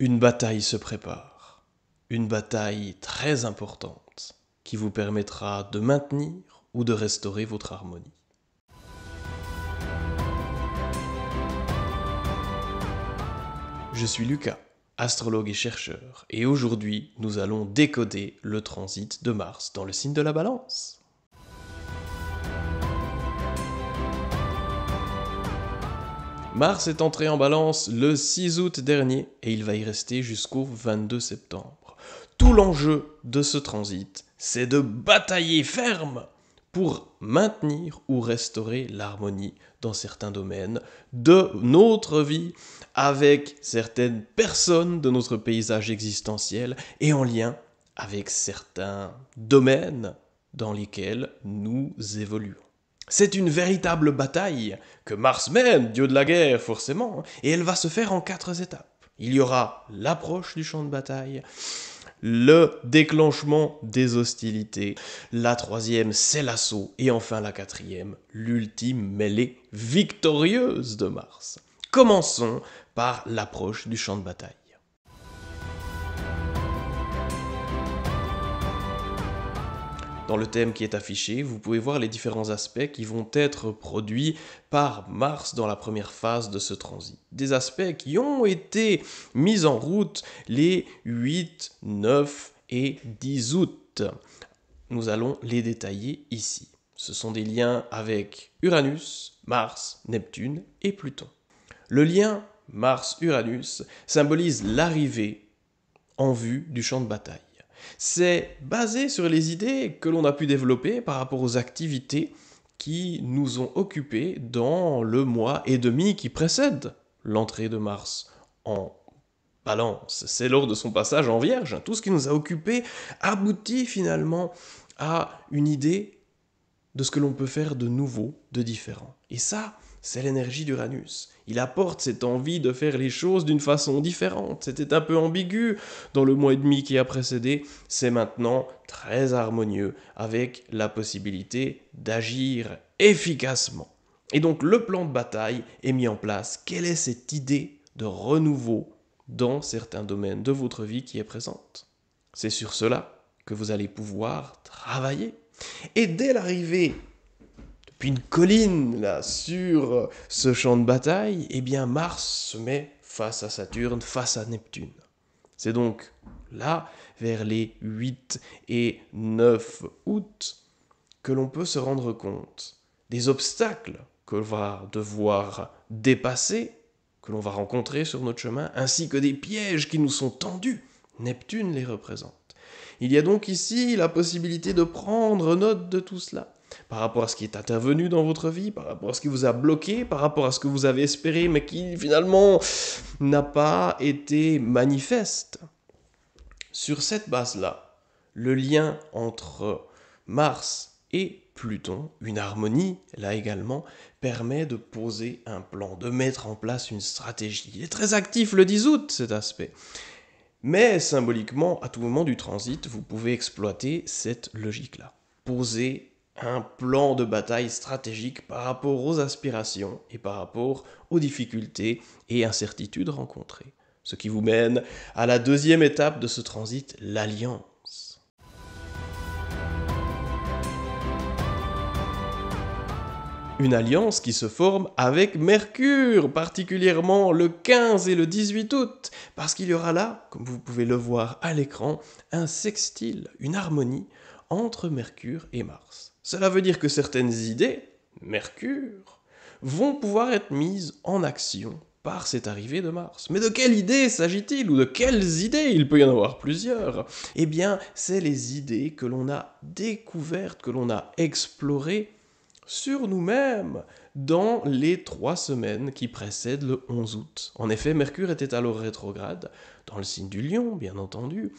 Une bataille se prépare, une bataille très importante qui vous permettra de maintenir ou de restaurer votre harmonie. Je suis Lucas, astrologue et chercheur, et aujourd'hui nous allons décoder le transit de Mars dans le signe de la Balance. Mars est entré en Balance le 6 août dernier et il va y rester jusqu'au 22 septembre. Tout l'enjeu de ce transit, c'est de batailler ferme pour maintenir ou restaurer l'harmonie dans certains domaines de notre vie, avec certaines personnes de notre paysage existentiel et en lien avec certains domaines dans lesquels nous évoluons. C'est une véritable bataille que Mars mène, dieu de la guerre forcément, et elle va se faire en 4 étapes. Il y aura l'approche du champ de bataille, le déclenchement des hostilités, la 3e c'est l'assaut, et enfin la 4e, l'ultime mêlée victorieuse de Mars. Commençons par l'approche du champ de bataille. Dans le thème qui est affiché, vous pouvez voir les différents aspects qui vont être produits par Mars dans la première phase de ce transit. Des aspects qui ont été mis en route les 8, 9 et 10 août. Nous allons les détailler ici. Ce sont des liens avec Uranus, Mars, Neptune et Pluton. Le lien Mars-Uranus symbolise l'arrivée en vue du champ de bataille. C'est basé sur les idées que l'on a pu développer par rapport aux activités qui nous ont occupés dans le mois et demi qui précède l'entrée de Mars en Balance. C'est lors de son passage en Vierge. Tout ce qui nous a occupés aboutit finalement à une idée de ce que l'on peut faire de nouveau, de différent. Et ça, c'est l'énergie d'Uranus. Il apporte cette envie de faire les choses d'une façon différente. C'était un peu ambigu dans le mois et demi qui a précédé. C'est maintenant très harmonieux avec la possibilité d'agir efficacement. Et donc le plan de bataille est mis en place. Quelle est cette idée de renouveau dans certains domaines de votre vie qui est présente? C'est sur cela que vous allez pouvoir travailler. Et dès l'arrivée depuis une colline là sur ce champ de bataille, eh bien Mars se met face à Saturne, face à Neptune. C'est donc là, vers les 8 et 9 août, que l'on peut se rendre compte des obstacles que l'on va devoir dépasser, que l'on va rencontrer sur notre chemin, ainsi que des pièges qui nous sont tendus. Neptune les représente. Il y a donc ici la possibilité de prendre note de tout cela, par rapport à ce qui est intervenu dans votre vie, par rapport à ce qui vous a bloqué, par rapport à ce que vous avez espéré, mais qui finalement n'a pas été manifeste. Sur cette base-là, le lien entre Mars et Pluton, une harmonie, là également, permet de poser un plan, de mettre en place une stratégie. Il est très actif le 10 août, cet aspect. Mais symboliquement, à tout moment du transit, vous pouvez exploiter cette logique-là. Poser un plan de bataille stratégique par rapport aux aspirations et par rapport aux difficultés et incertitudes rencontrées. Ce qui vous mène à la 2e étape de ce transit, l'alliance. Une alliance qui se forme avec Mercure, particulièrement le 15 et le 18 août, parce qu'il y aura là, comme vous pouvez le voir à l'écran, un sextile, une harmonie entre Mercure et Mars. Cela veut dire que certaines idées, Mercure, vont pouvoir être mises en action par cette arrivée de Mars. Mais de quelles idées s'agit-il ou de quelles idées? Il peut y en avoir plusieurs. Eh bien, c'est les idées que l'on a découvertes, que l'on a explorées sur nous-mêmes dans les 3 semaines qui précèdent le 11 août. En effet, Mercure était alors rétrograde, dans le signe du Lion, bien entendu,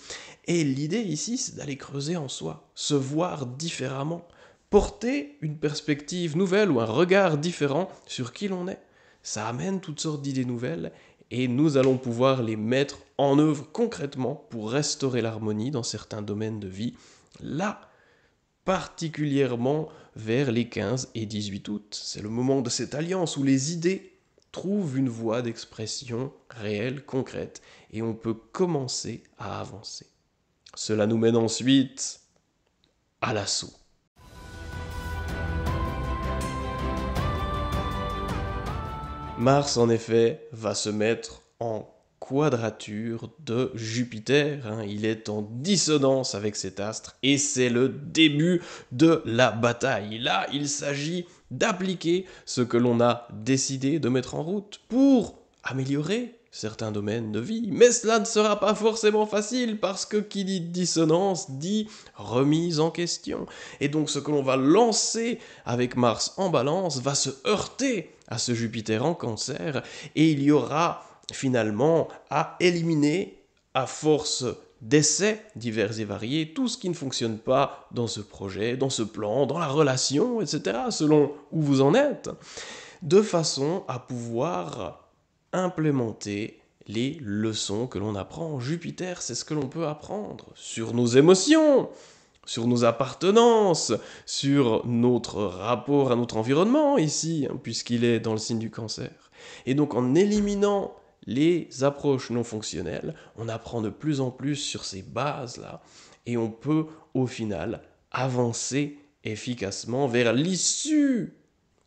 et l'idée ici, c'est d'aller creuser en soi, se voir différemment, porter une perspective nouvelle ou un regard différent sur qui l'on est. Ça amène toutes sortes d'idées nouvelles, et nous allons pouvoir les mettre en œuvre concrètement pour restaurer l'harmonie dans certains domaines de vie. Là, particulièrement vers les 15 et 18 août. C'est le moment de cette alliance où les idées trouve une voie d'expression réelle, concrète, et on peut commencer à avancer. Cela nous mène ensuite à l'assaut. Mars, en effet, va se mettre en quadrature de Jupiter. Il est en dissonance avec cet astre et c'est le début de la bataille. Là, il s'agit d'appliquer ce que l'on a décidé de mettre en route pour améliorer certains domaines de vie. Mais cela ne sera pas forcément facile parce que qui dit dissonance dit remise en question. Et donc ce que l'on va lancer avec Mars en balance va se heurter à ce Jupiter en cancer et il y aura finalement à éliminer à force d'essais divers et variés tout ce qui ne fonctionne pas dans ce projet, dans ce plan, dans la relation, etc., selon où vous en êtes, de façon à pouvoir implémenter les leçons que l'on apprend en Jupiter. C'est ce que l'on peut apprendre sur nos émotions, sur nos appartenances, sur notre rapport à notre environnement ici, puisqu'il est dans le signe du cancer. Et donc en éliminant les approches non fonctionnelles, on apprend de plus en plus sur ces bases-là, et on peut au final avancer efficacement vers l'issue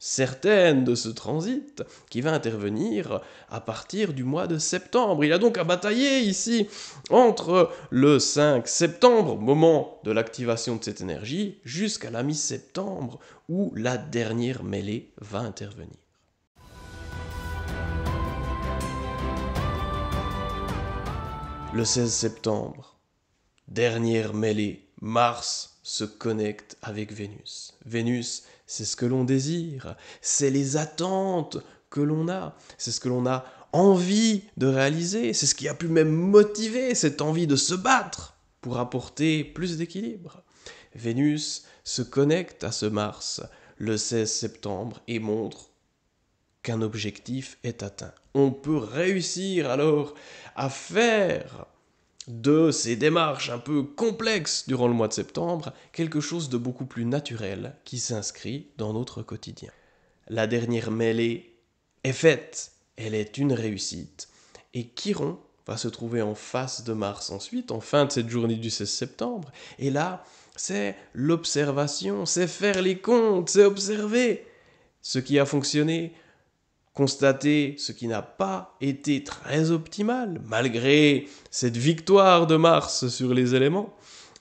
certaine de ce transit qui va intervenir à partir du mois de septembre. Il a donc à batailler ici entre le 5 septembre, moment de l'activation de cette énergie, jusqu'à la mi-septembre où la dernière mêlée va intervenir. Le 16 septembre, dernière mêlée, Mars se connecte avec Vénus. Vénus, c'est ce que l'on désire, c'est les attentes que l'on a, c'est ce que l'on a envie de réaliser, c'est ce qui a pu même motiver cette envie de se battre pour apporter plus d'équilibre. Vénus se connecte à ce Mars le 16 septembre et montre qu'un objectif est atteint. On peut réussir alors à faire de ces démarches un peu complexes durant le mois de septembre, quelque chose de beaucoup plus naturel qui s'inscrit dans notre quotidien. La dernière mêlée est faite, elle est une réussite, et Chiron va se trouver en face de Mars ensuite, en fin de cette journée du 16 septembre, et là, c'est l'observation, c'est faire les comptes, c'est observer ce qui a fonctionné, constater ce qui n'a pas été très optimal, malgré cette victoire de Mars sur les éléments,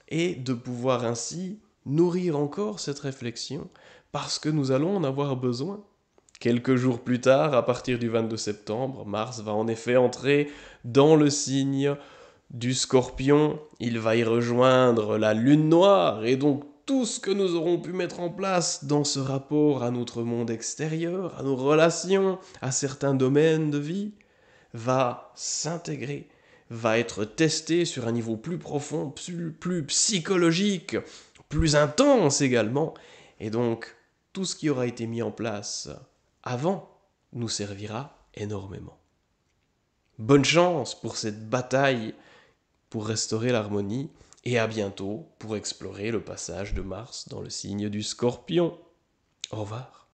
et de pouvoir ainsi nourrir encore cette réflexion, parce que nous allons en avoir besoin. Quelques jours plus tard, à partir du 22 septembre, Mars va en effet entrer dans le signe du Scorpion. Il va y rejoindre la Lune noire, et donc tout ce que nous aurons pu mettre en place dans ce rapport à notre monde extérieur, à nos relations, à certains domaines de vie, va s'intégrer, va être testé sur un niveau plus profond, plus psychologique, plus intense également. Et donc, tout ce qui aura été mis en place avant nous servira énormément. Bonne chance pour cette bataille pour restaurer l'harmonie, et à bientôt pour explorer le passage de Mars dans le signe du Scorpion. Au revoir.